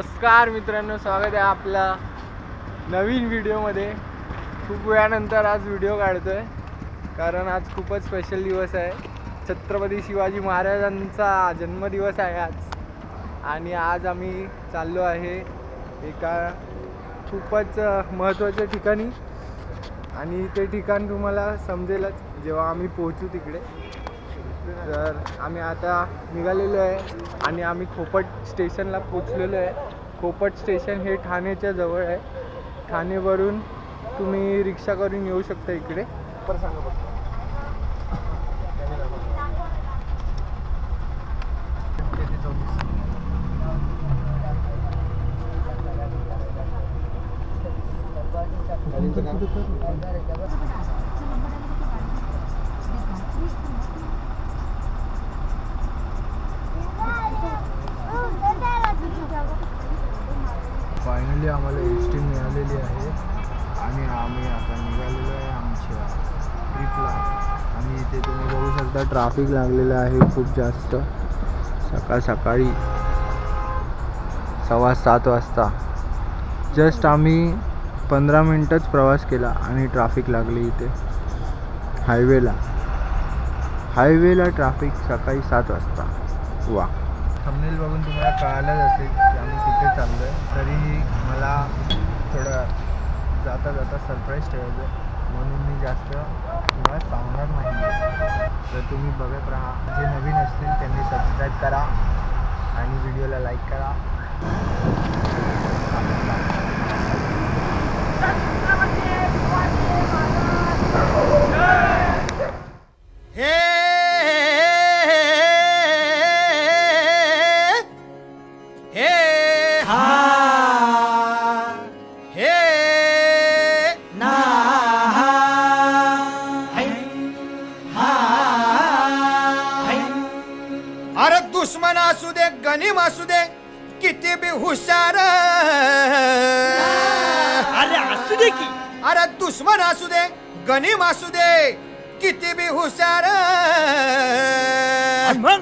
नमस्कार मित्रांनो, स्वागत आहे आपल्या नवीन व्हिडिओमध्ये। खूप वेळानंतर आज व्हिडिओ काढतोय कारण आज खूपच स्पेशल दिवस आहे। छत्रपती शिवाजी महाराजांचा जन्मदिवस आहे आज। आणि आज आम्ही चाललो आहे एका खूपच महत्त्वाच्या ठिकाणी आणि ते ठिकाण तुम्हाला समजेलच जेव्हा आम्ही पोहोचू तिकडे। तर आम्ही आता निघालेलो आहे आणि आम्ही खोपट स्टेशनला पोहोचलेलो आहे। खोपट स्टेशन हे ठाण्याच्या जवळ आहे। ठाणेवरून तुम्ही रिक्षा करून येऊ शकता इकडे। फायनली आम्हाला एस टी मिळालेली आहे आणि आम्ही आता निघालेलो आहे आमच्या ट्रिपला। आणि इथे तुम्ही बघू शकता ट्रॅफिक लागलेलं आहे खूप जास्त। सकाळी 7:15 वाजता जस्ट आम्ही 15 मिनिटच प्रवास केला आणि ट्रॅफिक लागली इथे हायवेला ट्रॅफिक सकाळी 7 वाजता। वा, थंबनेल बघून तुम्हाला कळालंच असेल की आम्ही तिथे चाललो आहे। तरीही मला थोडं जाता सरप्राईज ठेवायचं म्हणून मी जास्त तुम्हाला सांगणार नाही। तर तुम्ही बघत राहा। जे नवीन असतील त्यांनी सबस्क्राईब करा आणि व्हिडिओला लाईक करा। अरे दुश्मन असू दे गनीम असू दे किती बी हुशार, अरे असू दे की, अरे दुश्मन असू दे गनीम असू दे किती बी हुशार। मग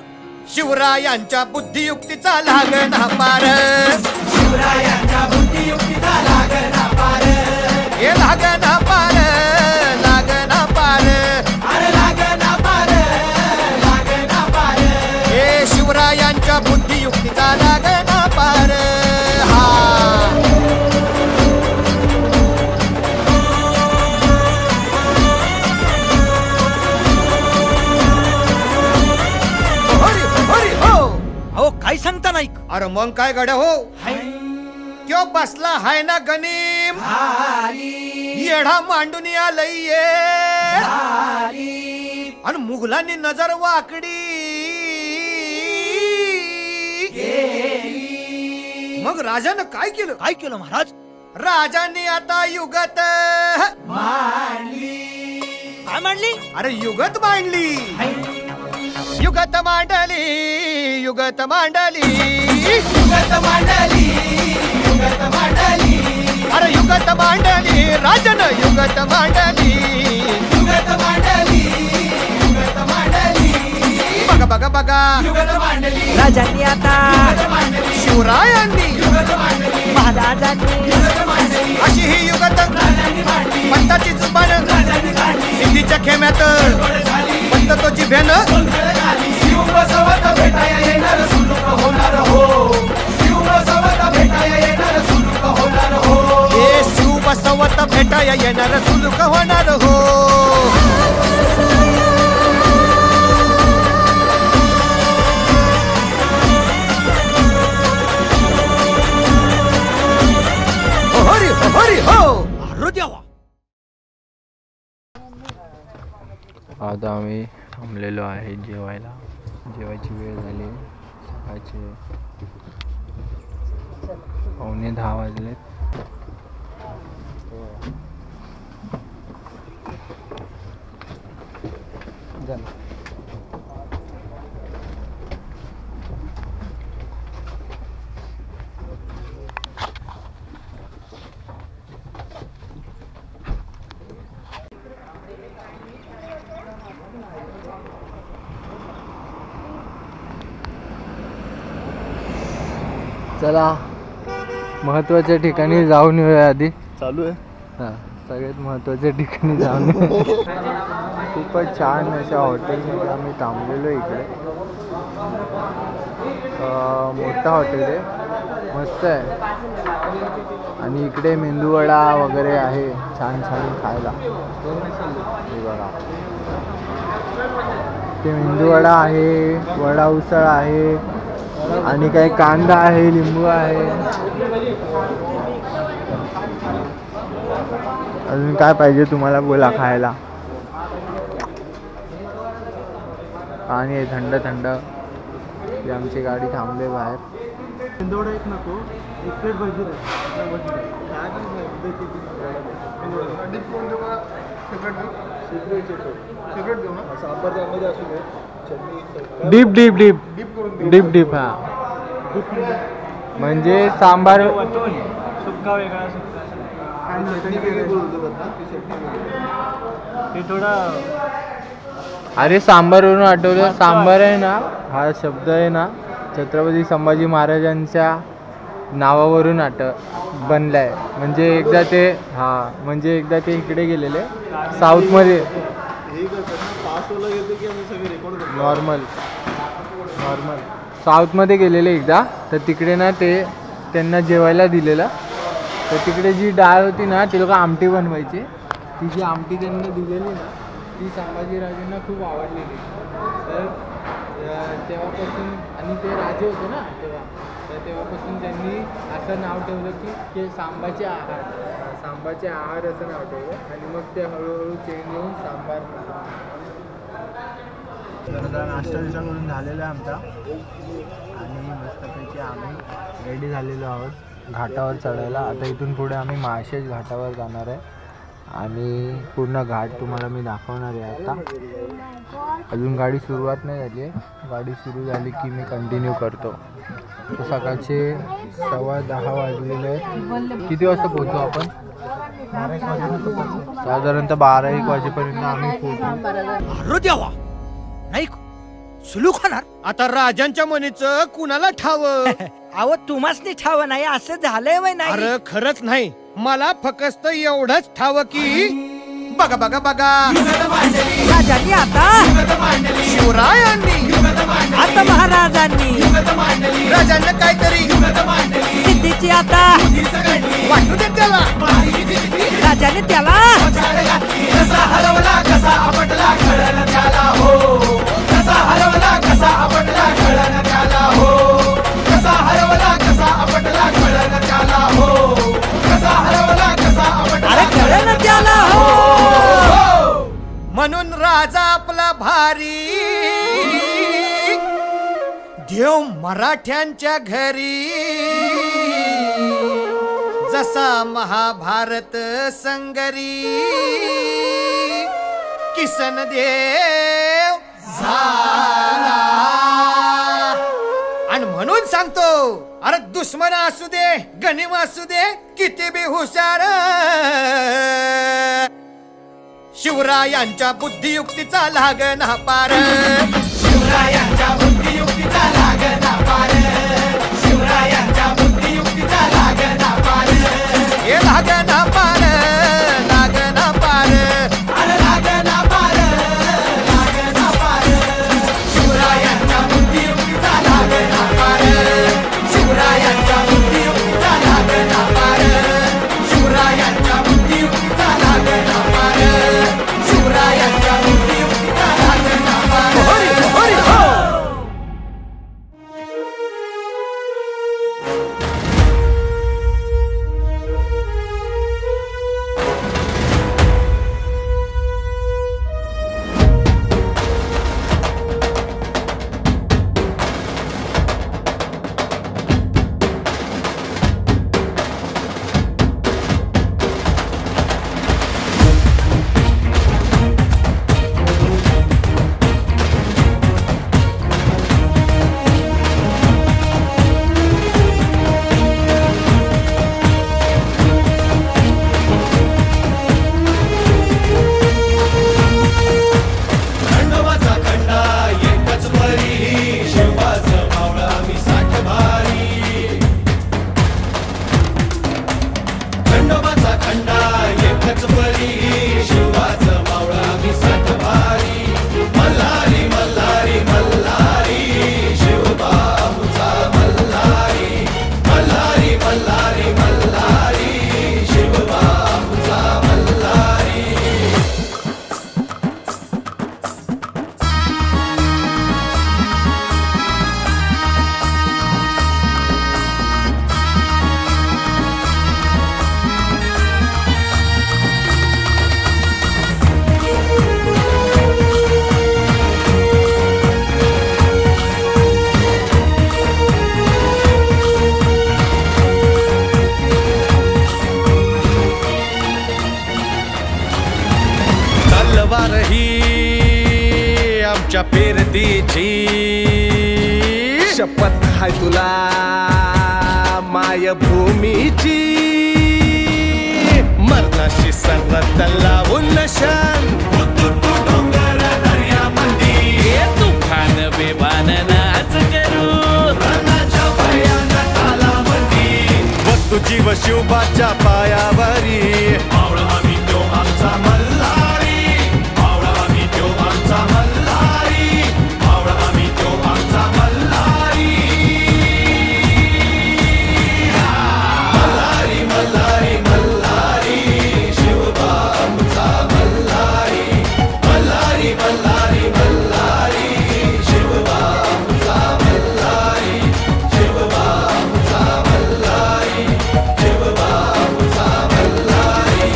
शिवरायांच्या बुद्धियुक्तीचा लागना पार, शिवरायांच्या बुद्धियुक्तीचा लागना पार, हे लागना पार, लागना पार, अरे लागना पार, लागना पार, हे शिवरायांच्या बुद्धियुक्तीचा लागना पार। हा अहो काय सांगता नाही। अरे मग काय गड्या हो, क्यों बसला हाय ना गनीम, येढा मांडून आलय आणि मुघलांनी नजर वाकडी। मग राजानं काय केलं? काय केलं महाराज? राजांनी आता युगत मांडली। काय मांडली? अरे युगत मांडली, युगत मांडली, युगत मांडली, युगत मांडली, युगत मांडली, अरे युगत मांडली, राजानं युगत मांडली, युगत मांडली, युगत मांडली, बघा बघा बघा युगत मांडली। राजांनी आता युगत मांडली, शिवरायांनी युगत मांडली, महाराजांनी युगत मांडली, अशी ही युगत राजांनी मांडली, पंताची जुबान राजांनी काढली, सिद्धीच्या खेम्यात पंत तो जिभेनं शिव बसवत भेटाया येणार सुलूक होणार हो, शिव बसवत भेटाया येणार सुलूक होणार हो, हे शिव बसवत भेटाया येणार सुलूक होणार हो। हरी हरी हो, अरे देवा। आता आम्ही थांबलेलो आहे जेवायला। जेवायची वेळ झाली, सकाळचे 9:45 वाजलेत। चला महत्त्वाच्या ठिकाणी जाऊन येऊया आधी. चालू आहे. हां, सगळ्यात महत्त्वाच्या ठिकाणी जाऊन येऊया. खूपच छान अशा हॉटेलमध्ये आम्ही थांबलेलो इकडे. मोठा हॉटेल आहे, मस्त आहे. आणि इकडे मेंदूवडा वगैरे आहे छान छान खायला. हे बघा, ते मेंदूवडा आहे, वडा उसळ आहे आणि काही कांदा आहे, लिंबू आहे. अजून काय पाहिजे तुम्हाला बोला खायला. पाणी आहे थंड थंड. ही आमची गाडी थांबले बाहेर. मेंदूवडा एक नको, एक प्लेट भजी दे. सेपरेट देऊ ना, सांबार त्यामध्ये असू दे, चटणी डीप डीप डीप डीप करून डीप डीप. हां, म्हणजे सांबार सुक्का वेगळा, ते थोडा. अरे सांबारवरून आठवलं, सांबार आहे ना, हा शब्द आहे ना छत्रपती संभाजी महाराजांच्या नावावरून बनलाय. म्हणजे एकदा ते म्हणजे एकदा ते इकडे गेलेले साऊथमध्ये. नॉर्मल साऊथमध्ये गेलेले एकदा, तर तिकडे ना ते त्यांना जेवायला दिलेलं. तर तिकडे जी डाळ होती ना, ती लोक आमटी बनवायची. ती जी आमटी त्यांना दिलेली ना, ती संभाजीराजांना खूप आवडलेली. तर तेव्हापासून, आणि ते राजे होते ना तेव्हा, तर तेव्हापासून त्यांनी असं नाव ठेवलं की सांबाचे आहार असं नाव ठेवलं. आणि मग ते हळूहळू चेंज होऊन सांबार. नाश्ता करून झालेला आहे आमचा. आणि मस्तपैकी आम्ही रेडी झालेलो आहोत घाटावर चढायला. आता इथून पुढे आम्ही माळशेज घाटावर जाणार आहे आणि पूर्ण घाट तुम्हाला मी दाखवणार आहे. आता अजून गाडी सुरुवात नाही झाली आहे. गाडी सुरू झाली की मी कंटिन्यू करतो. तर सकाळचे 10:15 वाजलेले आहेत. किती वाजता पोहोचू आपण? साधारणतः 12-1 वाजेपर्यंत आम्ही पोहोचू. नाही सुलूक होणार. आता राजांच्या मनीचं कुणाला ठाव? अहो तुम्हासनी ठाव नाही असं झालंय वय नाही. अरे खरंच नाही, मला फक्त एवढंच ठाव की बघा बघा बघा, राजांनी आता, शिवरायांनी आता महाराजांनी, राजांना काहीतरी सिद्धीची आता वाटू दे त्याला. राजाने त्याला कसा हरवला कसा आपटला कळलं त्याला हो. कसा हरवला कसा आपटला कळलं त्याला हो. कसा हरवला कसा आपटला कळलं त्याला हो. कसा हरवला कसा आपटला अरे कळलं त्याला हो. म्हणून राजा आपला भारी, देव मराठ्यांच्या घरी. जसा महाभारत संगरी किसन देव झाला. आणि म्हणून सांगतो, अरे दुश्मन असू दे गनिम असू दे किती बी हुशार, शिवरायांच्या बुद्धियुक्तीचा लागना पार. शिवरायांच्या बुद्धियुक्तीचा लागना पार. शिवरायांच्या बुद्धियुक्तीचा लागना पार. हे लागना पार, लागना पार. अरे लागना पार, लागना पार. शिवरायांच्या बुद्धियुक्तीचा लागना पार. शिवरायांच्या बुद्धियुक्तीचा लागना पार. शिवरायांच्या बुद्धियुक्तीचा लागना पार. शिवरायांच्या बुद्धियुक्तीचा लागना पार. हरी हरी हो. आमच्या पेरतीची शपथ हाय तुला मायभूमीची मरणाशी सरत लावून नशन डोंगर दर्यामंदी तुफान बेबान नाच करू रणाच्या भयानक तालामंदी बघ तुझी व शिवबाच्या पायावरी मावळा आम्ही तो आमचा मल्हारी मावळा आम्ही तो आमचा मल्हारी मावळा आम्ही तो आमचा मल्हारी मल्हारी मल्हारी मल्हारी शिवबा आमचा मल्हारी मल्हारी मल्हारी मल्हारी शिवबा आमचा मल्हारी शिवबा आमचा मल्हारी शिवबा आमचा मल्हारी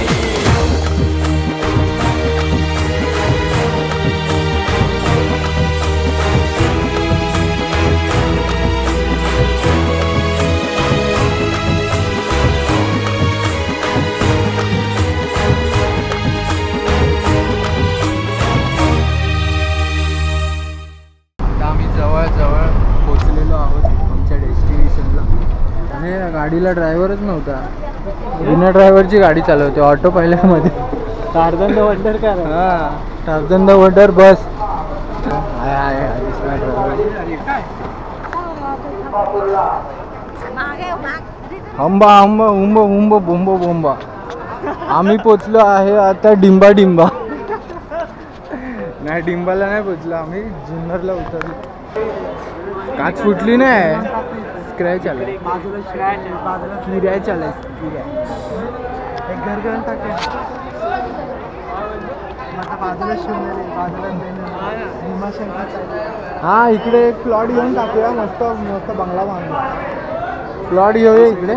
आता आम्ही जवळ पोचलेलो आहोत आमच्या डेस्टिनेशनला. आणि या गाडीला ड्रायव्हरच नव्हता, बिना ड्रायव्हरची गाडी चालवते ऑटो पायलटमध्ये. Tarzan the wonder car. हां, टार्झन द वंडर बस. हंबा हंबा हुंब हुंब बोंब बोंबा. आम्ही पोचलो आहे आता डिंबा डिंबा. नाही, डिंबाला नाही पोचलो आम्ही, जुन्नरला उतरलो. काच फुटली नाही, स्क्रॅच आला. किऱ्याच आलाय, किऱ्या. एक घर घेऊन टाकलं. हा, इकडे एक प्लॉट घेऊन टाकूया. मस्त मस्त बंगला बांधला. प्लॉट घेऊया इकडे.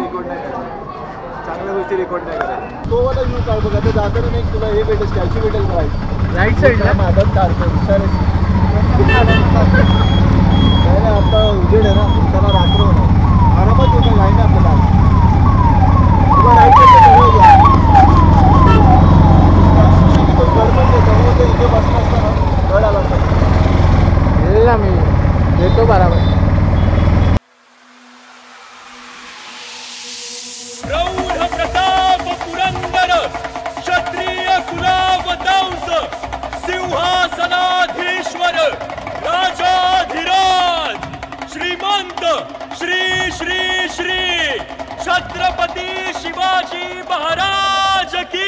चांगल्या गोष्टी रेकॉर्ड नाही करायचं. तो वाला व्ह्यू काढ बघा. ते जाताना नाही तुला हे भेटेल, स्टॅच्यू भेटेल राईट राईट साईडला. माधव काढतो हुशार आता उजेड आहे ना, त्याला रात्र होणार. आरामात येतो लाईन आहे आपल्याला. तुला राईट इथे बसला असताना गड आला असता. मी येतो बराबर. प्रौढ प्रताप पुरंदर क्षत्रिय कुलावतांस सिंहासनाधीश्वर राजाधिराज श्रीमंत श्री श्री श्री छत्रपती शिवाजी महाराज की.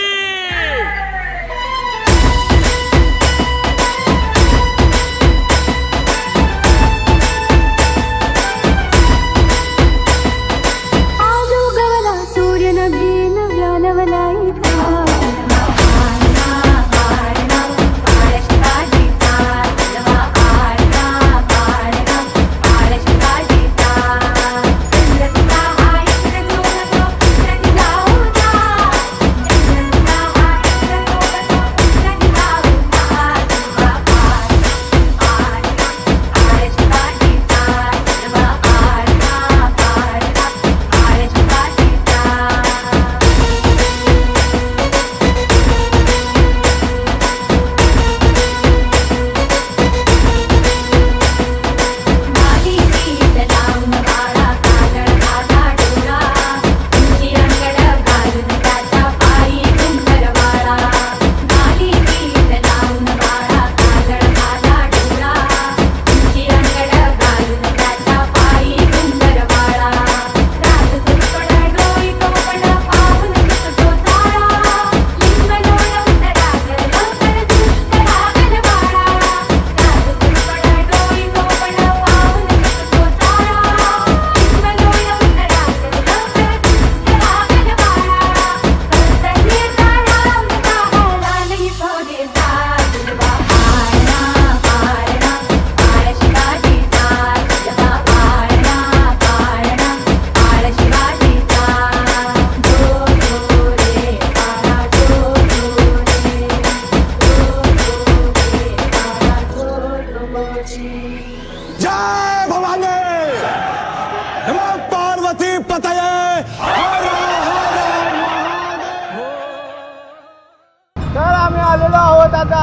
तर आम्ही आलेलो आहोत आता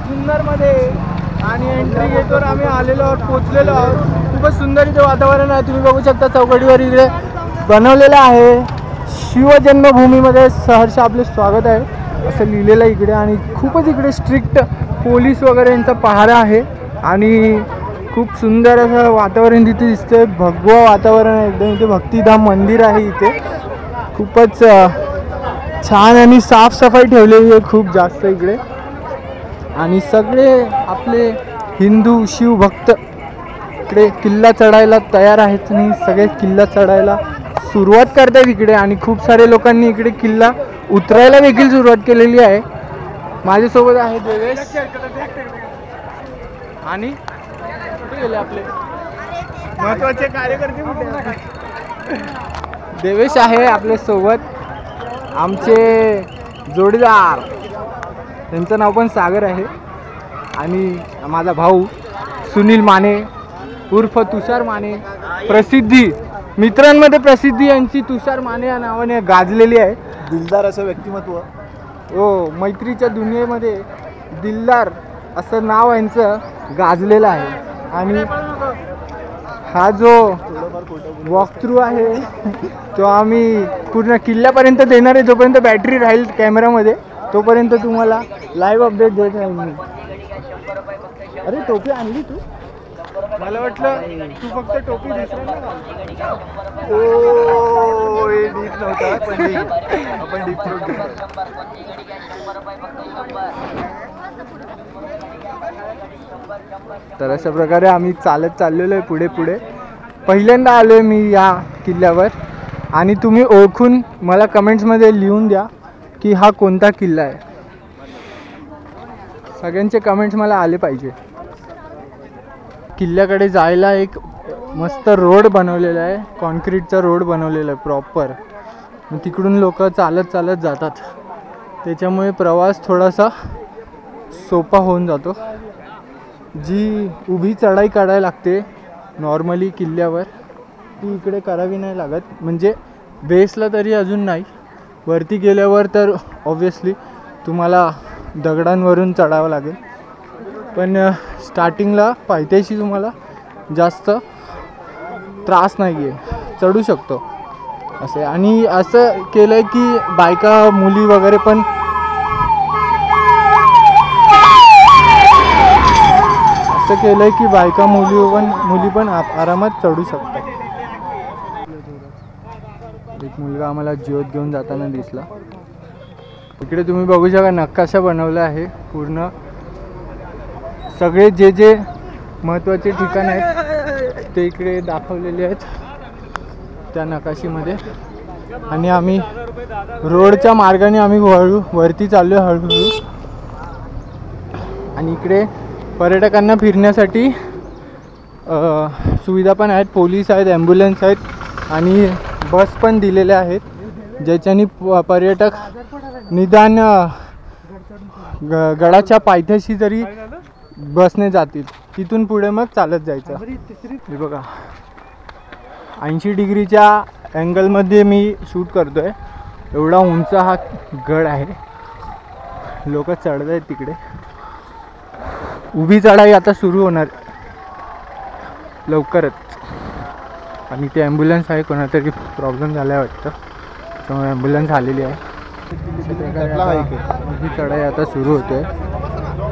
जुन्नरमध्ये. आणि एंट्री गेटवर आम्ही आलेलो आहोत, पोचलेलो आहोत. खूपच सुंदर इथे वातावरण आहे. तुम्ही बघू शकता चौकटीवर इकडे बनवलेलं आहे. शिवजन्मभूमीमध्ये सहर्ष आपले स्वागत आहे असं लिहिलेलं आहे इकडे. आणि खूपच इकडे स्ट्रिक्ट पोलीस वगैरे यांचा पहारा आहे. आणि खूप सुंदर असं वातावरण तिथे दिसतंय. भगवं वातावरण आहे एकदम. इथे भक्तिधाम मंदिर आहे इथे. खूपच छान आणि साफसफाई ठेवलेली आहे खूप जास्त इकडे. आणि सगळे आपले हिंदू शिवभक्त इकडे किल्ला चढायला तयार आहेत आणि सगळे किल्ला चढायला सुरुवात करतात इकडे. आणि खूप सारे लोकांनी इकडे किल्ला उतरायला देखील सुरुवात केलेली आहे. माझ्यासोबत आहे देवेश आणि कुठे गेले आपले महत्त्वाचे कार्यकर्ते कुठे आहेत? देवेश आहे आपल्यासोबत, आमचे जोडीदार, त्यांचं नाव पण सागर आहे. आणि माझा भाऊ सुनील माने उर्फ तुषार माने, प्रसिद्धी मित्रांमध्ये प्रसिद्धी यांची तुषार माने या नावाने गाजलेली आहे. दिलदार असं व्यक्तिमत्व. हो, मैत्रीच्या दुनियेमध्ये दिलदार असं नाव यांचं गाजलेलं आहे. आणि हा जो वॉक थ्रू आहे तो आम्ही पूर्ण किल्ल्यापर्यंत देणार आहे. जोपर्यंत बॅटरी राहील कॅमेरामध्ये तोपर्यंत तुम्हाला लाईव्ह अपडेट देत राहील मी. अरे टोपी आणली तू? मला वाटलं तू फक्त टोपी दुसऱ्यांना. ओ डीप नव्हता पण आपण डीप थ्रोट. तर अशा प्रकारे आम्ही चालत चाललेलो आहे पुढे पुढे. पहिल्यांदा आलो आहे मी या किल्ल्यावर. आणि तुम्ही ओळखून मला कमेंट्समध्ये लिहून द्या की हा कोणता किल्ला आहे. सगळ्यांचे कमेंट्स मला आले पाहिजे. किल्ल्याकडे जायला एक मस्त रोड बनवलेला आहे, कॉन्क्रीटचा रोड बनवलेला आहे प्रॉपर. तिकडून लोक चालत चालत जातात, त्याच्यामुळे प्रवास थोडासा सोपा होऊन जातो. जी उभी चढाई काढायला लागते नॉर्मली किल्ल्यावर ती इकडे करावी नाही लागत. म्हणजे बेसला तरी अजून नाही, वरती गेल्यावर तर ऑब्वियसली तुम्हाला दगडांवरून चढावं लागेल. पण स्टार्टिंगला पायथ्याशी तुम्हाला जास्त त्रास नाही आहे, चढू शकतो असे. आणि असं केलं आहे की बायका मुली वगैरे पण असं केलं आहे की बायका मुली पण आरामात चढू शकतात. एक मुलगा आम्हाला ज्योत घेऊन जाताना दिसला. इकडे तुम्ही बघू शकता नकाशा बनवला आहे पूर्ण. सगळे जे जे महत्त्वाचे ठिकाण आहेत ते इकडे दाखवलेले आहेत त्या नकाशीमध्ये. आणि आम्ही रोडच्या मार्गाने आम्ही वरती चाललो आहे हळूहळू. आणि इकडे पर्यटकांना फिरण्यासाठी सुविधा पण आहेत. पोलीस आहेत, ॲम्ब्युलन्स आहेत आणि बस पण दिलेल्या आहेत, ज्याच्यानी पर्यटक निदान गडाच्या पायथ्याशी जरी बसने जातील, तिथून पुढे मग चालत जायचं. हे बघा 80 डिग्रीच्या अँगलमध्ये मी शूट करतो आहे. एवढा उंच हा गड आहे. लोक चढत आहेत तिकडे. उभी चढाई आता सुरू होणार लवकरच. आणि ते ॲम्ब्युलन्स आहे, कोणातरी प्रॉब्लेम झाला आहे वाटतं, त्यामुळे ॲम्ब्युलन्स आलेली आहे. उभी चढाई आता सुरू होते.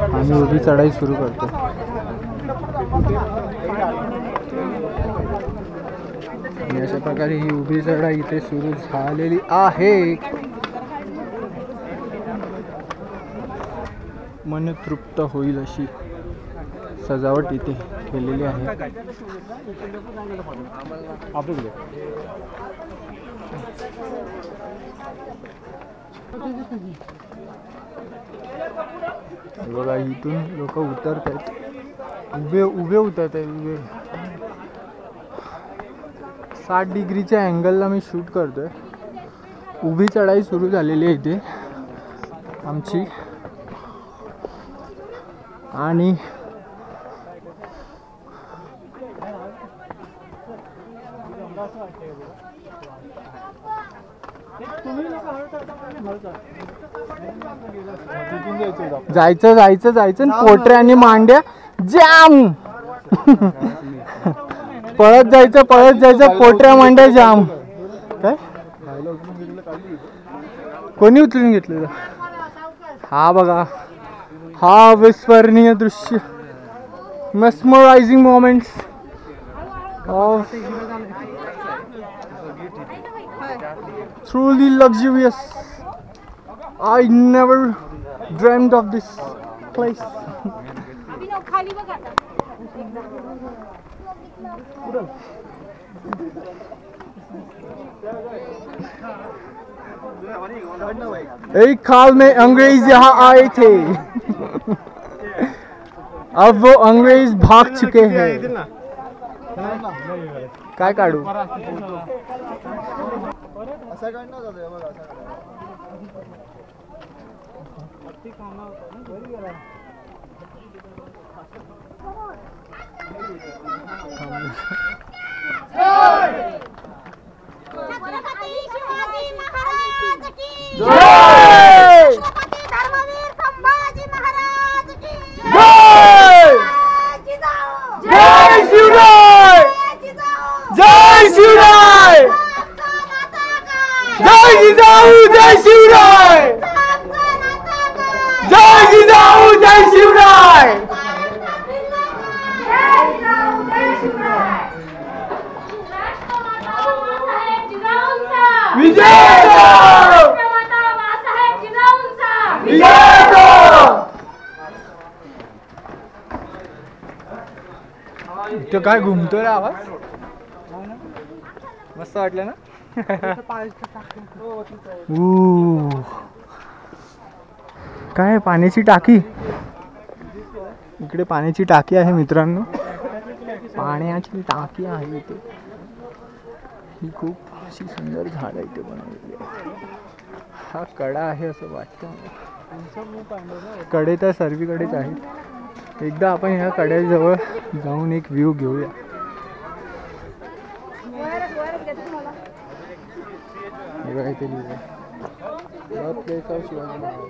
आम्ही उभी चढाई सुरू करतो. आणि अशा प्रकारे ही उभी चढाई इथे सुरू झालेली आहे. मन तृप्त होईल अशी सजावट इथे केलेली आहे. बघा इथून लोक उतरत आहेत, उभे उतरत आहेत उभे. 60 डिग्रीच्या अँगलला मी शूट करतोय. उभी चढाई सुरू झालेली आहे इथे आमची. आणि जायचं पोटरे आणि मांड्या जाम पळत जायचं पोटऱ्या मांड्या जाम. काय कोणी उचलून घेतलेलं? हा बघा, हा विस्मरणीय दृश्य, mesmerizing moments of truly luxurious. I never dreamed of this place. खाली बघ आता. एक काल में अंग्रेज यहाँ आए थे. अब वो अंग्रेज भाग चुके हैं. काय काढू? असं काढ ना दादा, बघा असं काढ. छत्रपती शिवाजी महाराज की जय! छत्रपती धर्मवीर संभाजी महाराज की जय! जिजाऊ जय शिवराय! जिजाऊ जय शिवराय! आमचा नाता काय जय जिजाऊ जय शिवराय! आमचा नाता काय जय जिजाऊ जय शिवराय! जय जिजाऊ जय शिवराय. राष्ट्रमाता बाळासाहेब जिजाऊंचा विजय असो! राष्ट्रमाता बाळासाहेब जिजाऊंचा विजय असो! तो काय घुमतोय रे आवाज? मस्त वाटलं ना? काय पाण्याची टाकी, इकडे पाण्याची टाकी आहे मित्रांनो, पाण्याची टाकी आहे इथे. ही खूप अशी सुंदर झाड इथे बनवलेली आहे. हा कडा आहे असं वाटतं मला. कडे तर सर्वीकडेच आहेत. एकदा आपण ह्या कड्याजवळ जाऊन एक व्ह्यू घेऊया. इथे लिहिलंय बर्थ ऑफ शिवाजी महाराज.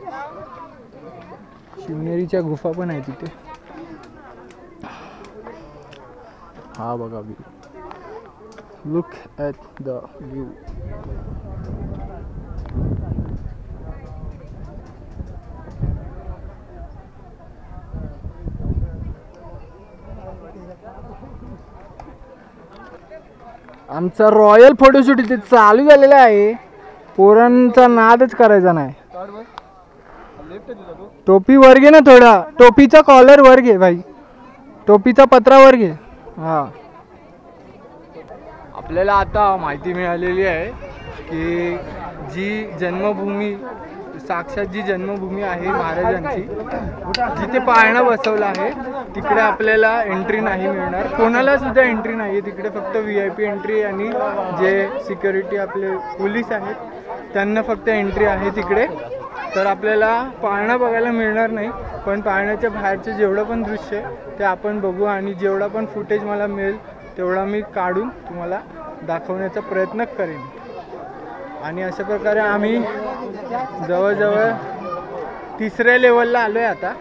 शिवनेरीच्या गुफा पण आहे तिथे. हा बघा view, look at the view. आमचा रॉयल फोटोशूट इथे चालू झालेला आहे. पोरांचा नादच करायचा नाही. टोपी वर घे ना थोडा, टोपीचा कॉलर वर घे भाई, टोपीचा पत्रा वर घे. हा, आपल्याला आता माहिती मिळालेली आहे की जी जन्मभूमी, साक्षात जी जन्मभूमी आहे महाराजांची, जिथे पाळणा बसवला आहे तिकडे आपल्याला एंट्री नाही मिळणार. कोणाला सुद्धा एंट्री नाही आहे तिकडे. फक्त VIP एंट्री आणि जे सिक्युरिटी आपले पोलीस आहेत त्यांना फक्त एंट्री आहे तिकडे. तर आपल्याला पाळणा बघायला मिळणार नाही, पण पाळण्याच्या बाहेरचे जेवढं पण दृश्य आहे ते आपण बघू आणि जेवढा पण फुटेज मला मिळेल तेवढा मी काढून तुम्हाला दाखवण्याचा प्रयत्न करेन. आणि अशा प्रकारे आम्ही जवळजवळ 3ऱ्या लेवलला आलो आहे आता.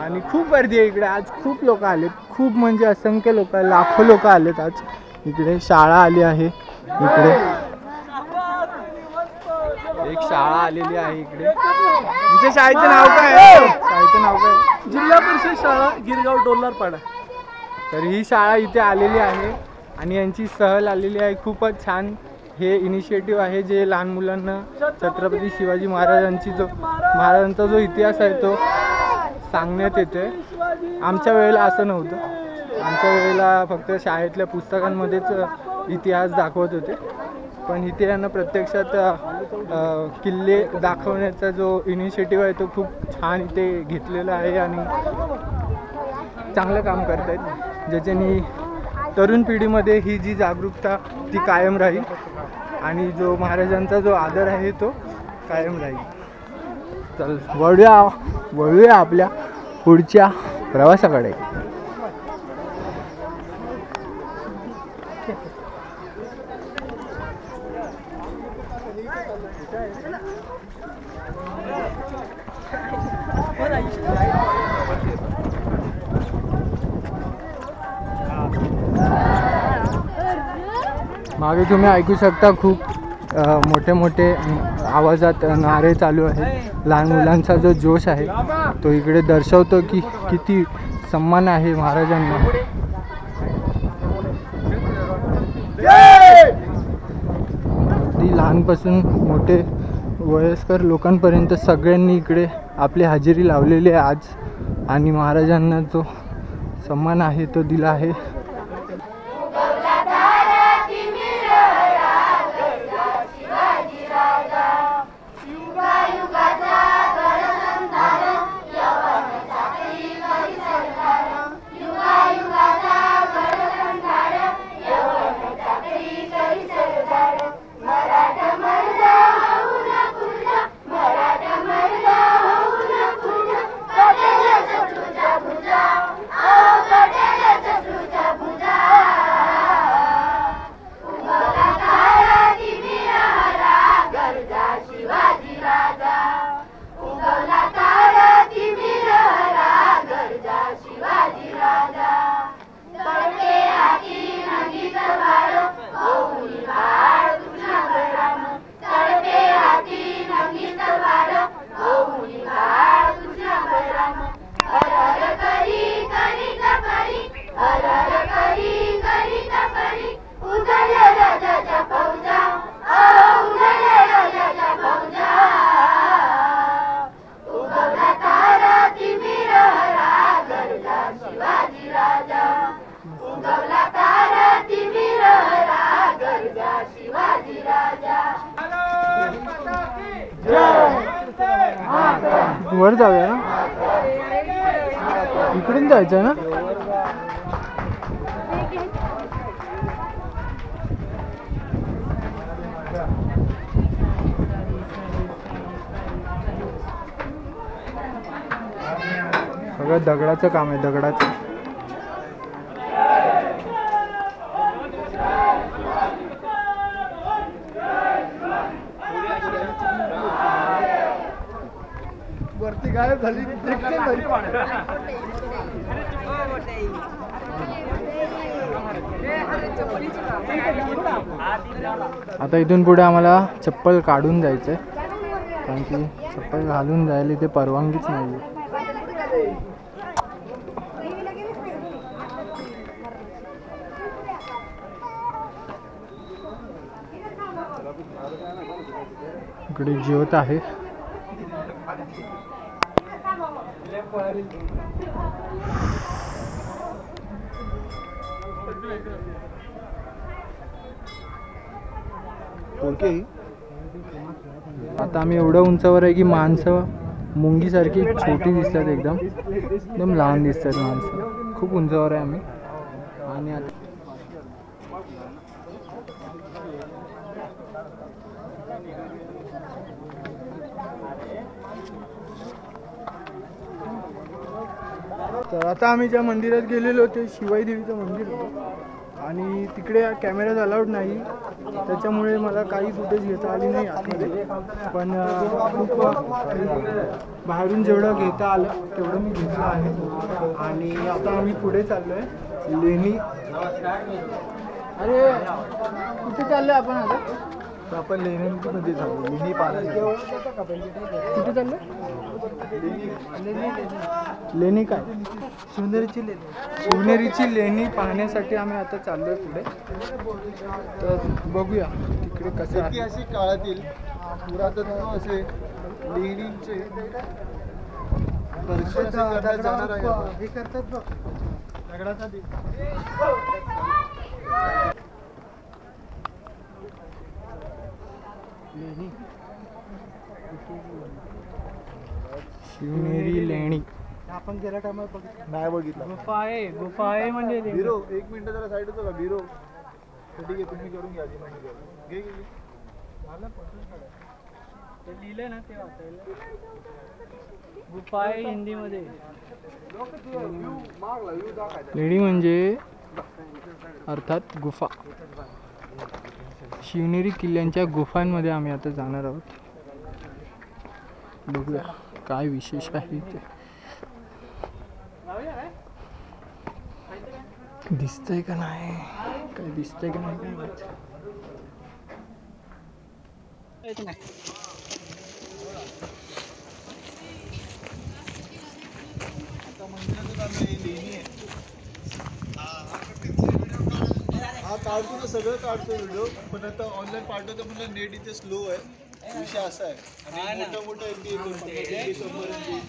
आणि खूप गर्दी आहे इकडे आज. खूप लोक आलेत, खूप म्हणजे असंख्य लोक, लाखो लोक आलेत आज इकडे. शाळा आली आहे इकडे, एक शाळा आलेली आहे इकडे. तुमच्या शाळेचं नाव काय आहे? शाळेचं नाव काय? जिल्हा परिषद शाळा गिरगाव डोलारपाडा. तर ही शाळा इथे आलेली आहे आणि यांची सहल आलेली आहे. खूपच छान हे इनिशिएटिव्ह आहे जे लहान मुलांना छत्रपती शिवाजी महाराजांचा जो इतिहास आहे तो सांगण्यात येतोय. आमच्या वेळेला असं नव्हतं. आमच्या वेळेला फक्त शाळेतल्या पुस्तकांमध्येच इतिहास दाखवत होते, पण इथे यांना प्रत्यक्षात किल्ले दाखवण्याचा जो इनिशिएटिव्ह आहे तो खूप छान इथे घेतलेला आहे आणि चांगलं काम करत आहेत, ज्याच्यानी तरुण पिढीमध्ये ही जी जागरूकता ती कायम राहील आणि महाराजांचा जो आदर आहे तो कायम राहील. चल वळूया आपल्या पुढच्या प्रवासाकडे. मागे तुम्ही ऐकू शकता खूप मोठे मोठे आवाजात नारे चालू आहेत. लहान मुलांचा जो जोश आहे तो इकडे दर्शवतो की किती सन्मान आहे महाराजांना. अगदी लहानपासून मोठे वयस्कर लोकांपर्यंत सगळ्यांनी इकडे आपली हजेरी लावलेली आहे आज, आणि महाराजांना जो सन्मान आहे तो दिला आहे. वर जाऊया ना, इकडून जायचं आहे ना. सगळं दगडाचं काम आहे, दगडाचं. वरती गायब झाली. आता इथून पुढे आम्हाला चप्पल काढून जायचं आहे, कारण की चप्पल घालून जायला इथे परवानगीच नाही आहे. इकडे ज्योत आहे. आता आम्ही एवढं उंचावर आहे की माणसं मुंगीसारखी छोटी दिसतात, एकदम लहान दिसतात माणसं. खूप उंचावर आहे आम्ही. आणि आता तर आता आम्ही ज्या मंदिरात गेलेलो ते शिवाई देवीचं मंदिर होतं, आणि तिकडे कॅमेराज अलाउड नाही, त्याच्यामुळे मला काही फुटेज घेता आली नाही आतमध्ये. पण बाहेरून जेवढं घेता आलं तेवढं मी घेतलं आहे. आणि आता आम्ही पुढे चाललो आहे लेणी. अरे कुठे चाललो आपण आता? तर आपण लेण्यांमध्ये झालो, लेणी पाहण्यासाठी. कुठे चाललो? लेणी काय? शिवनेरीची लेणी. शिवनेरीची लेणी पाहण्यासाठी आम्ही आता चाललोय पुढे. तर बघूया तिकडे कसं आहे. ऐतिहासिक काळातील पुरातत्व असे लेणींचे दर्शन करण्यात जाणार आहे. हे करतात बघ दगडासाठी. शिवनेरी लेणी आपण गेल्या टायमात बघितलं नाही? बघितलं. गुफा आहे म्हणजे बिरो. एक मिनिट जरा साईड होतो का बिरो? ठीक आहे, तुम्ही करून घ्या. घे लिहिलंय ना ते वाचायला. गुफा आहे हिंदीमध्ये. लेणी म्हणजे अर्थात गुफा. शिवनेरी किल्ल्यांच्या गुफांमध्ये आम्ही आता जाणार आहोत. बघूया काय विशेष आहे ते. दिसतंय का नाही, काय दिसतंय का नाही काय माहिती. हा काढतो ना, सगळं काढतो व्हिडिओ, पण आता ऑनलाईन पाठवतो म्हणलं नेट इथे स्लो आहे, विषय असा आहे. आणि मोठा मोठा MB येतो, 100 MB.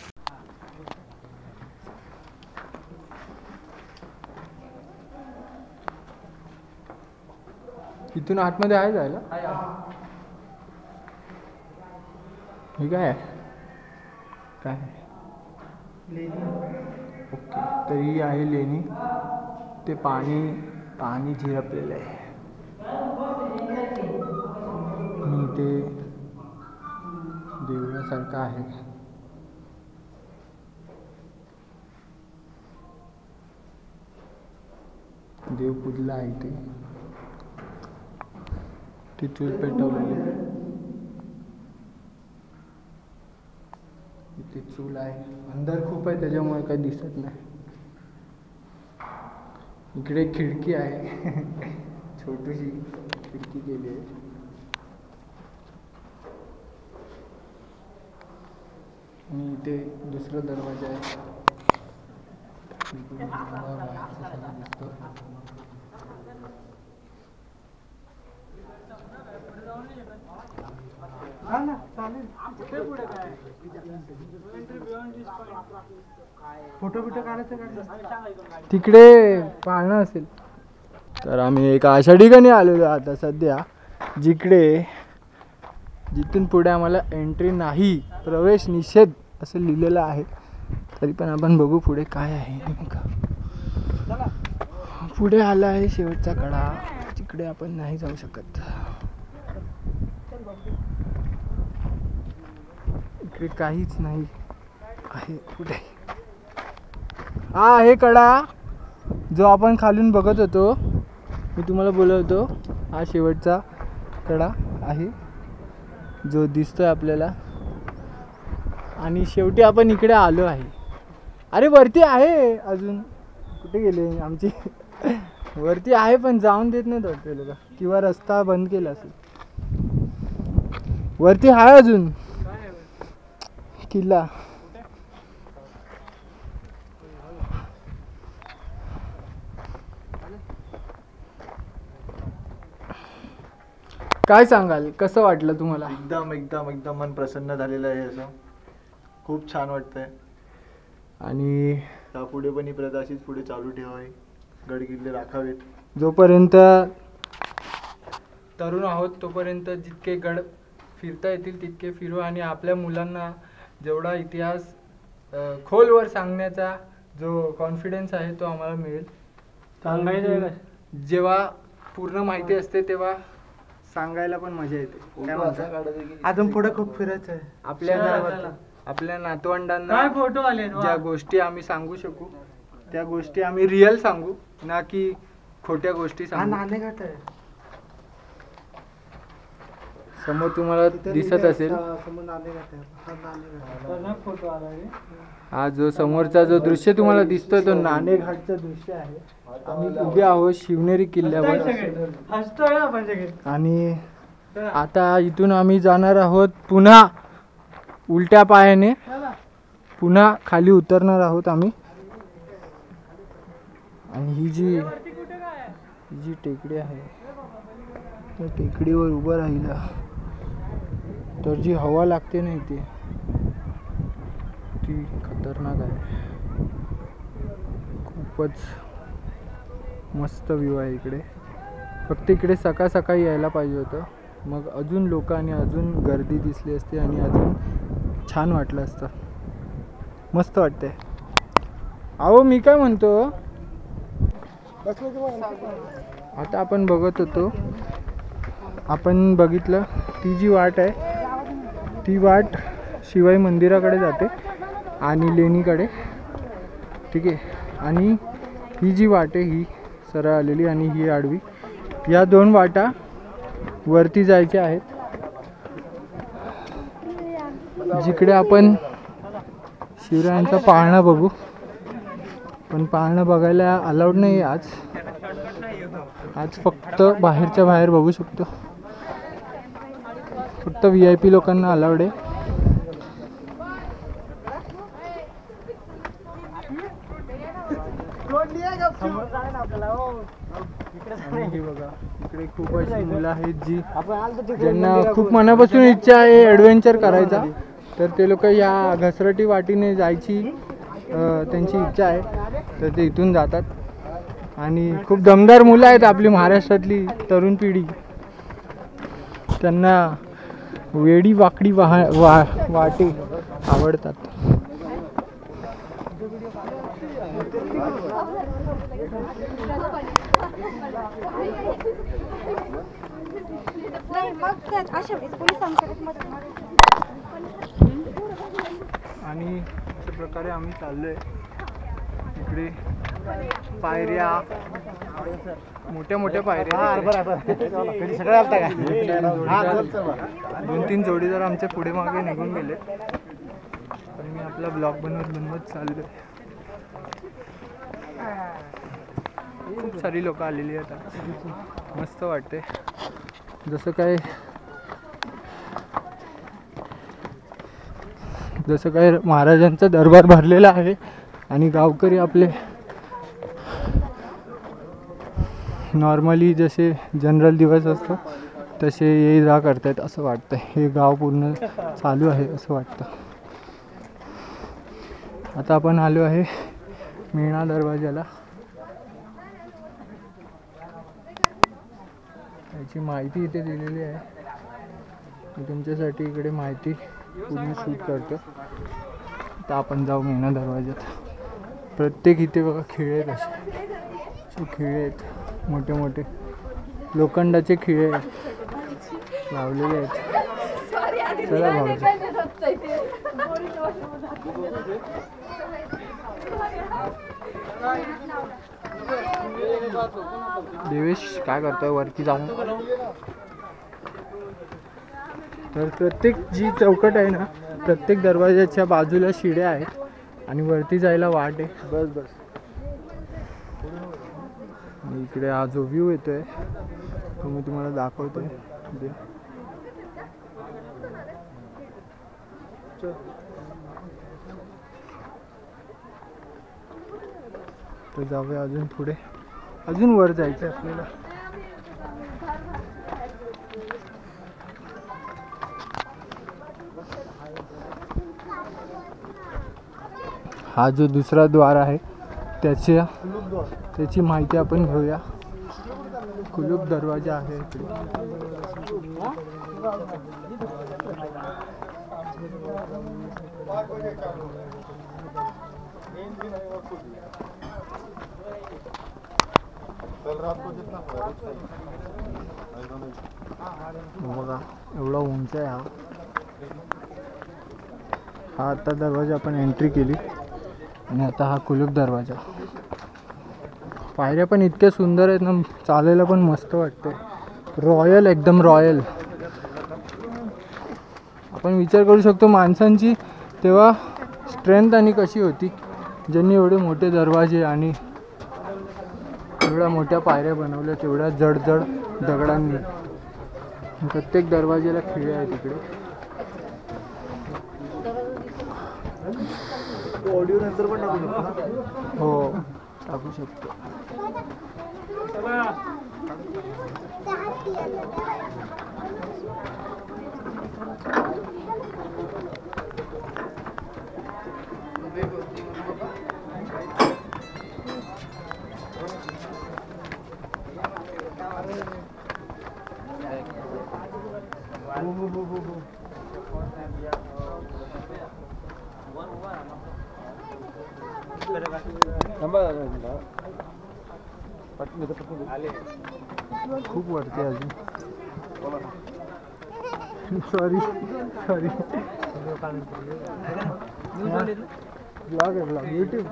इथून आतमध्ये आहे जायला? हे काय आहे? काय ओके, तर ही आहे लेणी. ते पाणी झिरपलेलं आहे. आणि ते देवळासारखं आहे. देव पूजला आहे ते. ती चूल पेटवलेली. इथे चूल आहे. अंधार खूप आहे त्याच्यामुळे काही दिसत नाही. इकडे खिडकी आहे. छोटीशी खिडकी केली आहे. आणि इथे दुसरा दरवाजा आहे. फोटो काढायचं तिकडे पाळणं असेल. तर आम्ही एका अशा ठिकाणी आलेलो आता सध्या जिथून पुढे आम्हाला एंट्री नाही, प्रवेश निषेध असं लिहिलेलं आहे. तरी पण आपण बघू पुढे काय आहे नेमकं. पुढे आला आहे शेवटचा कडा, तिकडे आपण नाही जाऊ शकत. इकडे काहीच नाही आहे पुढे. हा आहे कडा जो आपण खालून बघत होतो. मी तुम्हाला बोलत होतो हा शेवटचा कडा आहे जो दिसतोय आपल्याला. आणि शेवटी आपण इकडे आलो आहे. अरे वरती आहे अजून, कुठे गेले आमची? वरती आहे पण जाऊन देत नाही ते लोक, किंवा रस्ता बंद केला असेल. वरती आहे अजून किल्ला. काय सांगाल, कसं वाटलं तुम्हाला? एकदम एकदम एकदम मन प्रसन्न झालेलं आहे. असं खूप छान वाटतंय. आणि त्यापुढे पण ही प्रथा अशीच पुढे चालू ठेवावी, गडकिल्ले राखावेत. जोपर्यंत तरुण आहोत तोपर्यंत जितके गड फिरता येतील तितके फिरू. आणि आपल्या मुलांना जेवढा इतिहास खोलवर सांगण्याचा जो कॉन्फिडन्स आहे तो आम्हाला मिळेल. जेव्हा पूर्ण माहिती असते तेव्हा सांगायला पण मजा येते. अजून पुढे खूप फिरायचं आहे. आपल्या नातवंडांना फोटो आले, ज्या गोष्टी आम्ही सांगू शकू त्या गोष्टी आम्ही रिअल सांगू, ना की खोट्या गोष्टी सांगू. समोर तुम्हाला दिसत असेल हा जो समोरचा जो दृश्य तुम्हाला दिसतोय तो नाणेघाटचं दृश्य आहे. आम्ही उभे आहोत शिवनेरी किल्ल्यावर. आणि आता इथून आम्ही जाणार आहोत पुन्हा उलट्या पायाने, पुन्हा खाली उतरणार आहोत आम्ही. आणि ही जी टेकडी आहे त्या टेकडीवर उभं राहिलं तर जी हवा लागते ना इथे ती खतरनाक आहे. खूपच मस्त व्ह्यू आहे इकडे. फक्त इकडे सकाळी यायला पाहिजे होतं, मग अजून लोक आणि अजून गर्दी दिसली असते आणि अजून छान वाटलं असतं. मस्त वाटतंय. अहो मी काय म्हणतो, आता आपण बघत होतो, आपण बघितलं ती जी वाट आहे ती वाट शिवाई मंदिराकडे जाते आणि लेणीकडे, ठीक आहे. आणि ही जी वाट आहे ही सरळ आलेली आणि ही आडवी, या दोन वाटा वरती जायच्या आहेत, जिकडे आपण शिवरायांचा पाळणा बघू. पण पाळणा बघायला अलाउड नाही आज फक्त बाहेरच्या बाहेर बघू शकतो. फक्त फक्त VIP लोकांना अलाउड आहे. आणि हे बघा इकडे खूप अशी मुलं आहेत जी ज्यांना खूप मनापासून इच्छा आहे ॲडव्हेंचर करायचा, तर ते लोक या घसरटी वाटीने जायची त्यांची इच्छा आहे, तर ते इथून जातात. आणि खूप दमदार मुलं आहेत आपली महाराष्ट्रातली तरुण पिढी, त्यांना वेडी वाकडी वाटे आवडतात. आणि अशा प्रकारे आम्ही चाललोय. इकडे पायऱ्या, मोठ्या मोठ्या पायऱ्या, 2-3 जोडीदार आमच्या पुढे मागे निघून गेले, पण मी आपला ब्लॉग बनवत चाललोय. खूप सारी लोक आलेली आहेत, मस्त वाटते. जसं काय महाराजांचा दरबार भरलेला आहे आणि गावकरी आपले नॉर्मली जसे जनरल दिवस असतो तसे ये जा करतायत असं वाटतं. हे गाव पूर्ण चालू आहे असं वाटतं. आता आपण आलो आहे मीना दरवाजाला. याची माहिती इथे दिलेली आहे, मी तुमच्यासाठी इकडे माहिती पूर्ण शूट करतो. आता आपण जाऊ मीना दरवाजात. प्रत्येक इथे बघा खिळे आहेत, असे खिळे आहेत, मोठे मोठे लोखंडाचे खिळे लावलेले आहेत. चला भाऊजी. देवेश काय करतोय वरती जाऊन? तर प्रत्येक जी चौकट आहे ना, प्रत्येक दरवाजाच्या बाजूला शिड्या आहेत आणि वरती जायला वाट आहे. बस इकडे हा जो व्ह्यू येतोय तो मी तुम्हाला दाखवतोय. तर जाऊया अजून पुढे, अजून वर जायचं आपल्याला. हा जो दुसरा द्वार आहे त्याची माहिती आपण घेऊया. कुलूप दरवाजा आहे इकडे. बघा एवढा उंच आहे हा आता दरवाजा आपण एंट्री केली आणि आता हा कुलूप दरवाजा. पायऱ्या पण इतक्या सुंदर आहेत ना, चालायला पण मस्त वाटते. रॉयल, एकदम रॉयल. आपण विचार करू शकतो माणसांची तेव्हा स्ट्रेंथ आणि कशी होती, ज्यांनी एवढे मोठे दरवाजे आणि एवढ्या मोठ्या पायऱ्या बनवल्या, तेवढ्या जड दगडांनी. प्रत्येक दरवाजेला खिळे आहेत इकडे. ऑडिओ नंतर पण टाकू शकतो. हो टाकू शकतो. खूप वरती अजून. सॉरी ब्लॉग आहे, ब्लॉग यूट्यूब.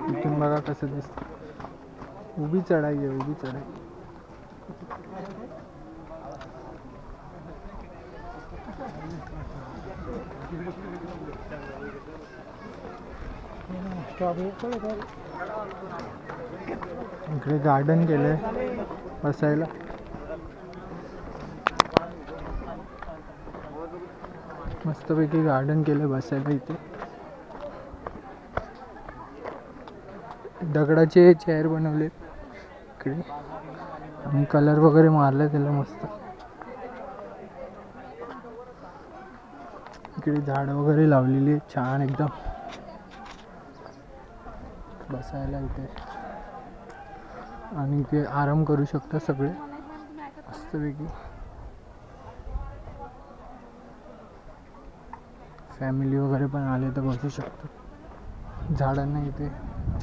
इथून बघा कसं दिसतं. उभी चढाई आहे, उभी चढाई. इकडे गार्डन केलंय बसायला. मस्तपैकी गार्डन केलंय बसायला. इथे दगडाचे चेअर बनवले इकडे आणि कलर वगैरे मारले त्याला मस्त. इकडे झाडं वगैरे लावलेली आहेत छान एकदम बसायला इथे. आणि इथे आराम करू शकता सगळे मस्तपैकी. फॅमिली वगैरे पण आले तर बसू शकतात. झाडांना इथे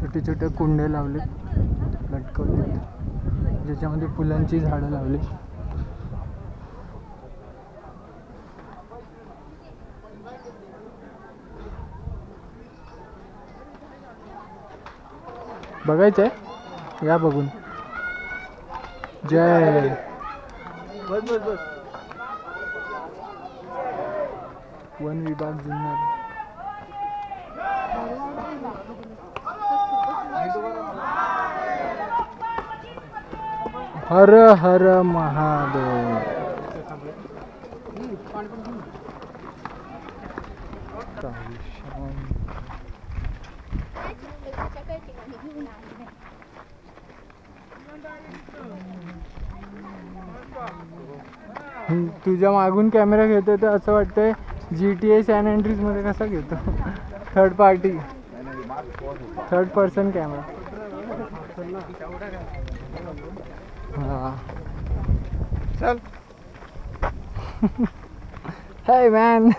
छोटे छोटे कुंडे लावले लटकवले ज्याच्यामध्ये फुलांची झाडं लावली. बघायचंय या बघून. जय बस बस बस. वन विभाग जुन्नर. हर हर महादेव. तुझ्या मागून कॅमेरा घेतोय तर असं वाटतंय GTA सॅन अँड्रीज मध्ये कसा घेतो. Third person camera. हा चल. हाय मॅन.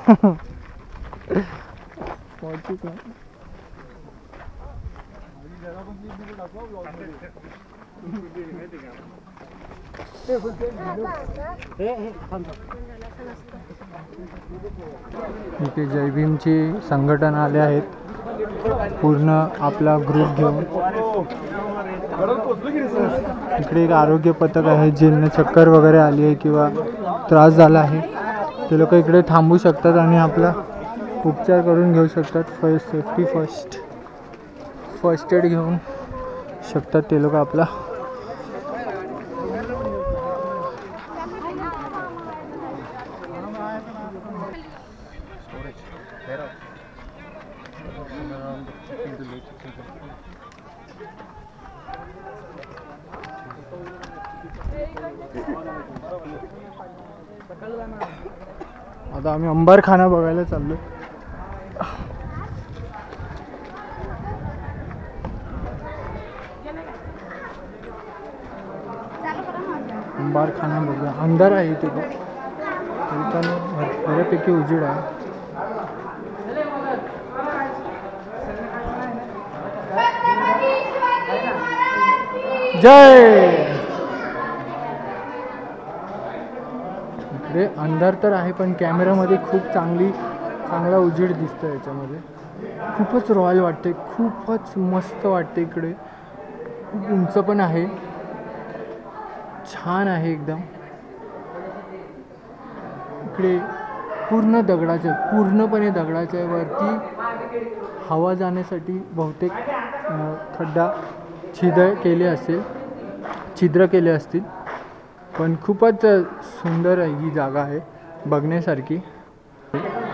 इथे जय भीमची संघटन आले आहेत पूर्ण आपला ग्रुप घेऊन. इकडे एक आरोग्य पथक आहे ज्यांना चक्कर वगैरे आली आहे किंवा त्रास झाला आहे ते लोक इकडे थांबू शकतात आणि आपला उपचार करून घेऊ शकतात. सेफ्टी फर्स्ट एड घेऊन शकतात ते लोक आपला. आता आम्ही अंबारखाना बघायला चाललो. अंबारखाना बघूया. अंधार आहे इथे पण बऱ्यापैकी उजेड आहे. जय. इकडे अंधार तर आहे पण कॅमेरामध्ये खूप चांगला उजेड दिसतो याच्यामध्ये. खूपच रॉयल वाटते, खूपच मस्त वाटते. इकडे खूप उंच पण आहे, छान आहे एकदम. इकडे पूर्णपणे दगडाच्या वरती हवा जाण्यासाठी बहुतेक खड्डा छिद्र केले असतील. पण खूपच सुंदर आहे ही जागा आहे बघण्यासारखी.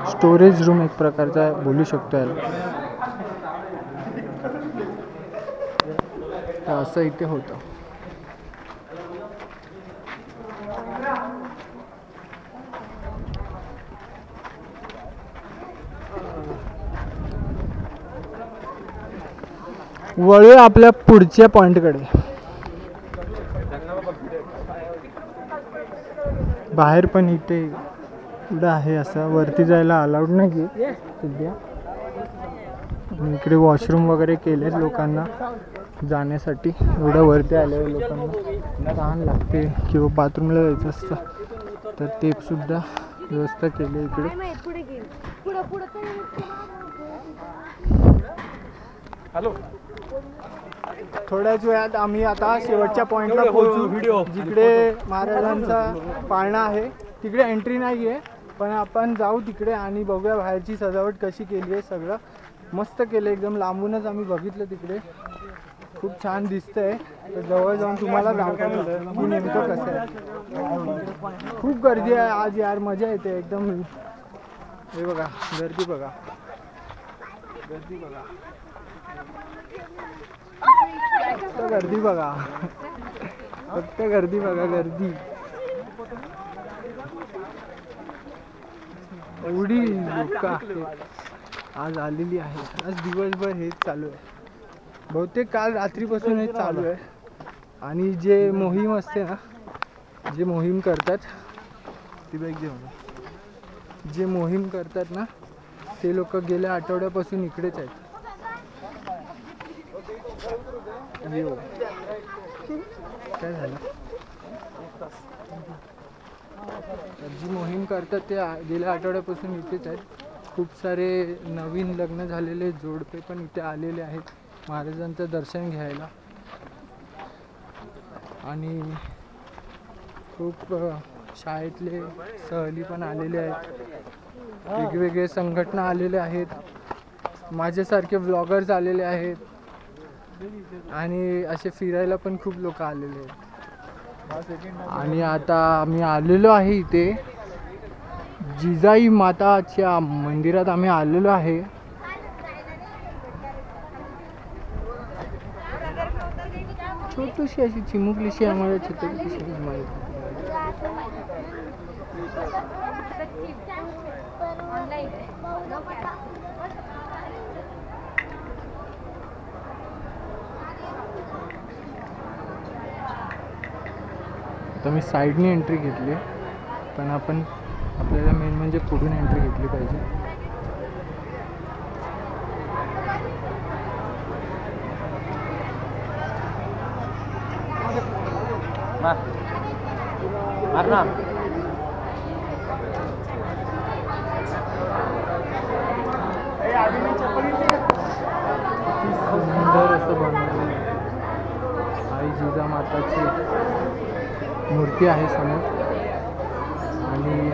स्टोरेज रूम एक प्रकारचा बोलू शकतो याला. तर असं इथे होतं. वळूया आपल्या पुढच्या पॉइंटकडे. बाहेर पण इथे पुढं आहे असं वरती जायला अलाउड नाही सध्या. इकडे वॉशरूम वगैरे केलेत लोकांना जाण्यासाठी. एवढ्या वरती आलेल्या लोकांना तहान लागते किंवा बाथरूमला जायचं असतं तर ते सुद्धा व्यवस्था केली इकडे. हॅलो, थोड्याच वेळात आम्ही आता शेवटच्या पॉईंटला पोहोचू जिकडे महाराजांचा पाळणा आहे. तिकडे एंट्री नाही आहे पण आपण जाऊ तिकडे आणि बघूया बाहेरची सजावट कशी केली आहे. सगळं मस्त केलं, एकदम लांबूनच आम्ही बघितलं तिकडे, खूप छान दिसतंय. तर जवळ जाऊन तुम्हाला दाखवलं की नेमकं कसं आहे. खूप गर्दी आहे आज यार, मजा येते एकदम. हे बघा गर्दी बघा, गर्दी बघा, फक्त गर्दी बघा, फक्त गर्दी बघा, गर्दी एवढी लोक आज आलेली आहे. आज दिवसभर हेच चालू आहे, बहुतेक काल रात्रीपासून हेच चालू आहे. आणि जे मोहीम असते ना, जे मोहीम करतात ती बाईक घेऊन जे मोहीम करतात ना ते लोक गेल्या आठवड्यापासून इकडेच आहेत. काय झालं, जी मोहीम करतात ते गेल्या आठवड्यापासून इथेच आहेत. खूप सारे नवीन लग्न झालेले जोडपे पण इथे आलेले आहेत महाराजांचं दर्शन घ्यायला. आणि खूप शाळेतले सहली पण आलेले आहेत, वेगवेगळे संघटना आलेले आहेत, माझ्यासारखे व्लॉगर्स आलेले आहेत आणि असे फिरायला पण खूप लोक आलेले आहेत. आणि आता आम्ही आलेलो आहे इथे जिजाई माताच्या मंदिरात आम्ही आलेलो आहे. छोटीशी अशी चिमुकलीशी आम्हाला छत्रपती तर मी साईडने एंट्री घेतली पण आपल्याला मेन म्हणजे पुढून एंट्री घेतली पाहिजे. सुंदर असं बनवलं आई जिजा माताची मूर्ती आहे समोर. आणि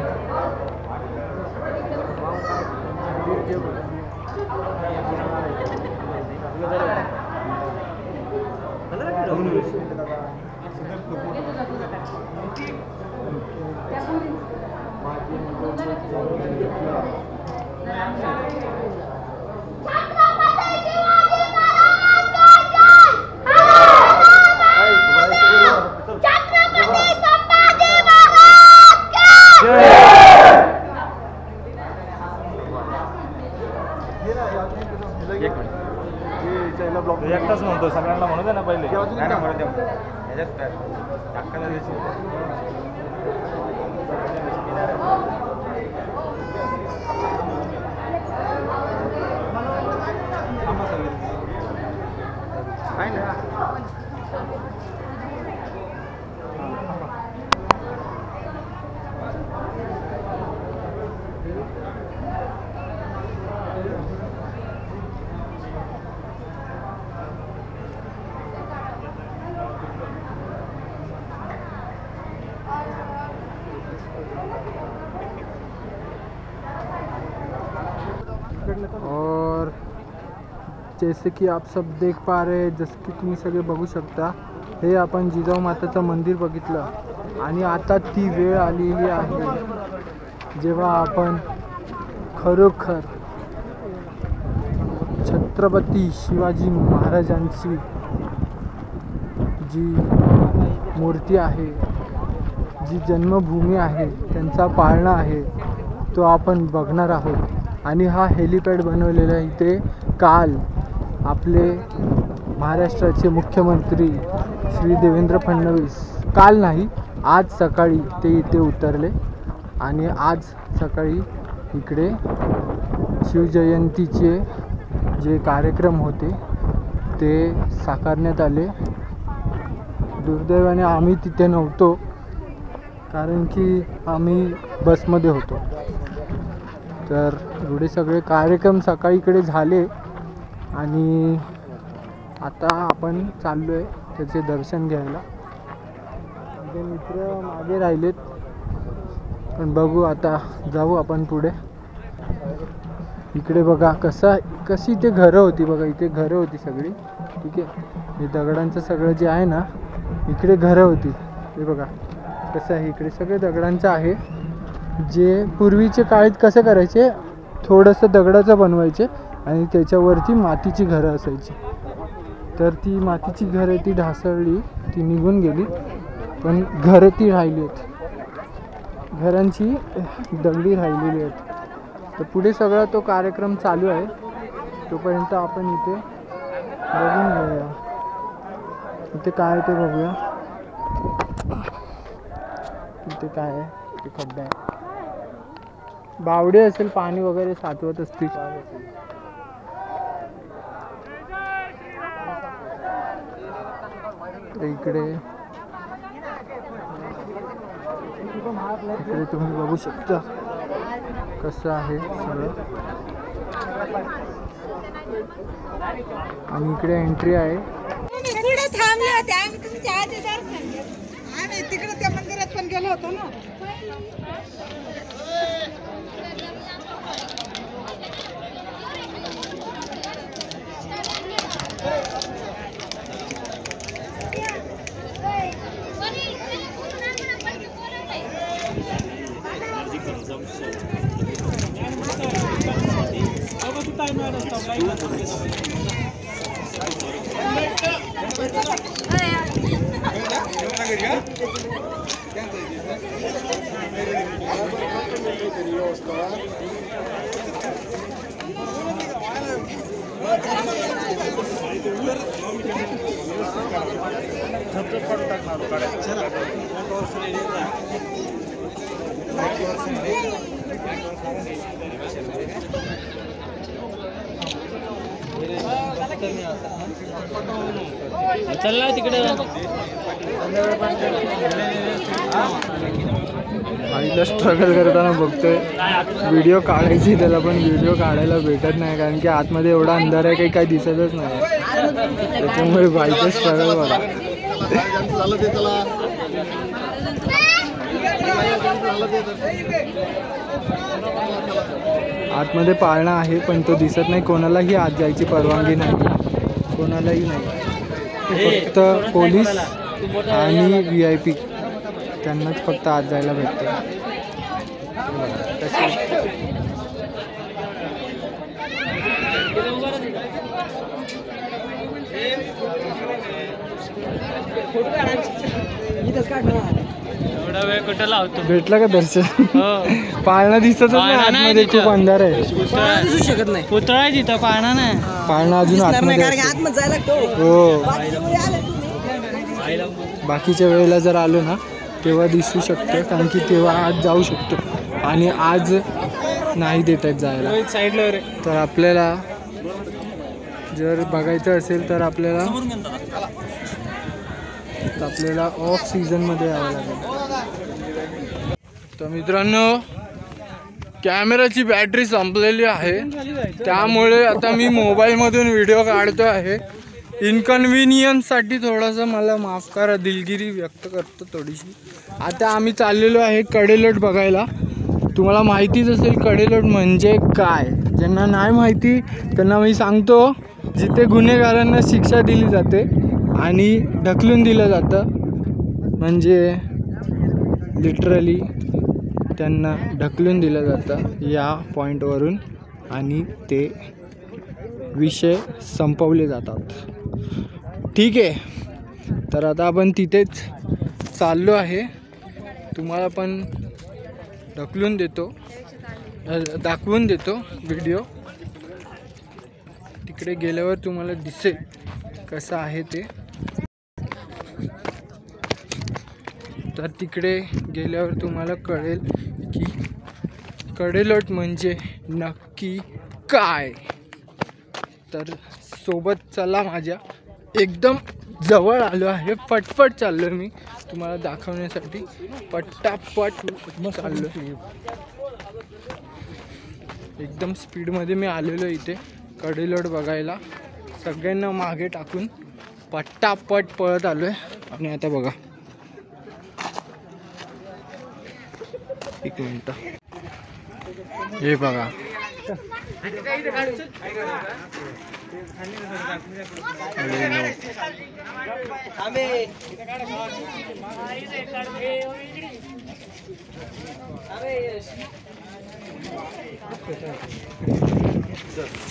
एकटाच म्हणतो, सगळ्यांना म्हणू दे ना पहिले. और जैसे कि आप सब देख पा रहे हैं, जसं की तुम्ही सगळे बघू शकता, हे आपण जिजाऊ माताचं मंदिर बघितलं. आणि आता ती वेळ आलेली आहे जेव्हा आपण खरोखर छत्रपती शिवाजी महाराजांची जी मूर्ती आहे, जी जन्मभूमी आहे, त्यांचा पाळणा आहे, तो आपण बघणार आहोत. आणि हा हेलिपॅड बनवलेला इथे काल आपले महाराष्ट्राचे मुख्यमंत्री श्री देवेंद्र फडणवीस, काल नाही आज सकाळी ते इथे उतरले. आणि आज सकाळी इकडे शिवजयंतीचे जे कार्यक्रम होते ते साकारण्यात आले. दुर्दैवाने आम्ही तिथे नव्हतो कारण की आम्ही बसमध्ये होतो. तर एवढे सगळे कार्यक्रम सकाळी इकडे झाले आणि आता आपण चाललो आहे त्याचे दर्शन घ्यायला. माझे मित्र मागे राहिलेत पण बघू आता जाऊ आपण पुढे. इकडे बघा कशी इथे घरं होती बघा. इथे घरं होती सगळी. ठीक आहे. हे दगडांचं सगळं जे आहे ना इकडे घरं होती. हे बघा कसं आहे. इकडे सगळे दगडांचं आहे. जे पूर्वीचे काळात कसं करायचे थोडंसं दगडाचं बनवायचे आणि त्याच्यावरती मातीची घरं असायची. तर ती मातीची घरं ती ढासळली ती निघून गेली पण घरं ती राहिली आहेत. घरांची दगडी राहिलेली आहेत. तर पुढे सगळा तो कार्यक्रम चालू आहे. तोपर्यंत आपण इथे बघून घेऊया इथे काय ते बघूया. इथे काय आहे. इथे खड्डा आहे. बावडे असेल पाणी वगैरे साचवत असतील. इकडे तुम्ही बघू शकता कसं आहे सगळं. आणि इकडे एंट्री आहे. पुढे थांबले होते आम्ही तुमच्या आधी दर्शन घेतलं. आम्ही तिकडे त्या मंदिरात पण गेलो होतो ना. चला तिकडे आईला स्ट्रगल करताना बघतोय. व्हिडिओ काढायची त्याला पण व्हिडिओ काढायला भेटत नाही कारण की आतमध्ये एवढा अंधार आहे काही दिसतच नाही. त्याच्यामुळे बाईचं स्ट्रगल बघा. आतमध्ये पाळणा आहे पण तो दिसत नाही. कोणालाही आत जायची परवानगी नाही. कोणालाही नाही. फक्त पोलीस आणि VIP त्यांनाच फक्त आत जायला भेटतं. एवढा वेळ कुठं लावतो. भेटला का दर्शन. पाळणा दिसतच नाही. आतमध्ये खूप अंधार आहे. दिसू शकत नाही. पुतळा आहे तिथं पाळणा नाही. पाळणा अजून आतमध्ये हो. बाकीच्या वेळेला जर आलो ना तेव्हा दिसू शकतं कारण की तेव्हा आज जाऊ शकतो आणि आज नाही देत आहेत जायला. तर आपल्याला जर बघायचं असेल तर आपल्याला ऑफ सीझनमध्ये यावं लागेल. तर मित्रांनो कॅमेराची बॅटरी संपलेली आहे त्यामुळे आता मी मोबाईलमधून व्हिडिओ काढतो आहे. इनकन्व्हिनियन्ससाठी थोडंसं मला माफ करा. दिलगिरी व्यक्त करतो थोडीशी. आता आम्ही चाललेलो आहे कडेलोट बघायला. तुम्हाला माहितीच असेल कडेलोट म्हणजे काय. ज्यांना नाही माहिती त्यांना मी सांगतो. जिथे गुन्हेगारांना शिक्षा दिली जाते आणि ढकलून दिलं जातं म्हणजे लिटरली त्यांना ढकलून दिलं जातं या पॉईंटवरून आणि ते विषय संपवले जातात. ठीक आहे. तर आता आपण तिथेच चाललो आहे. तुम्हाला पण ढकलून देतो दाखवून देतो व्हिडिओ. तिकडे गेल्यावर तुम्हाला दिसेल कसं आहे ते. तर तिकडे गेल्यावर तुम्हाला कळेल की कडेलोट म्हणजे नक्की काय. तर सोबत चला माझ्या. एकदम जवळ आलो आहे. पटपट चाललो मी तुम्हाला दाखवण्यासाठी. पटापट चाललो. एकदम स्पीडमध्ये मी आलेलो इथे कडेलोट बघायला. सगळ्यांना मागे टाकून पटापट पळत आलो आहे. आणि आता बघा, एक मिनटं, हे बघा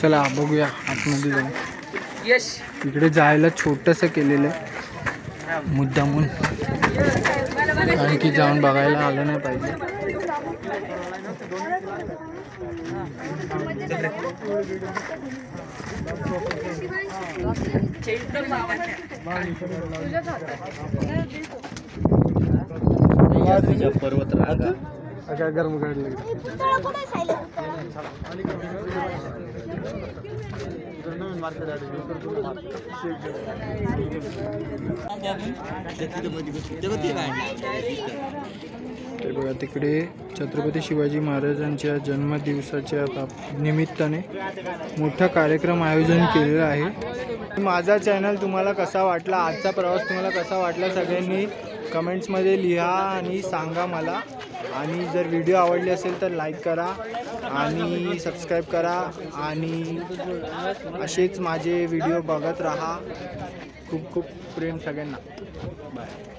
चला बघूया आतमध्ये जाऊन. तिकडे जायला छोटंसं केलेलं आहे मुद्दामून, आणखी जाऊन बघायला आलं नाही पाहिजे. पर्वत गरम काढले. ते बघा तिकडे छत्रपती शिवाजी महाराजांच्या जन्मदिवसाच्या निमित्ताने मोठा कार्यक्रम आयोजन केलेला आहे. माझा चॅनल तुम्हाला कसा वाटला, आजचा प्रवास तुम्हाला कसा वाटला, सगळ्यांनी कमेंट्समध्ये लिहा आणि सांगा मला. आणि जर व्हिडिओ आवडली असेल तर लाईक करा आणि सबस्क्राईब करा आणि असेच माझे व्हिडिओ बघत राहा. खूप खूप प्रेम सगळ्यांना. बाय.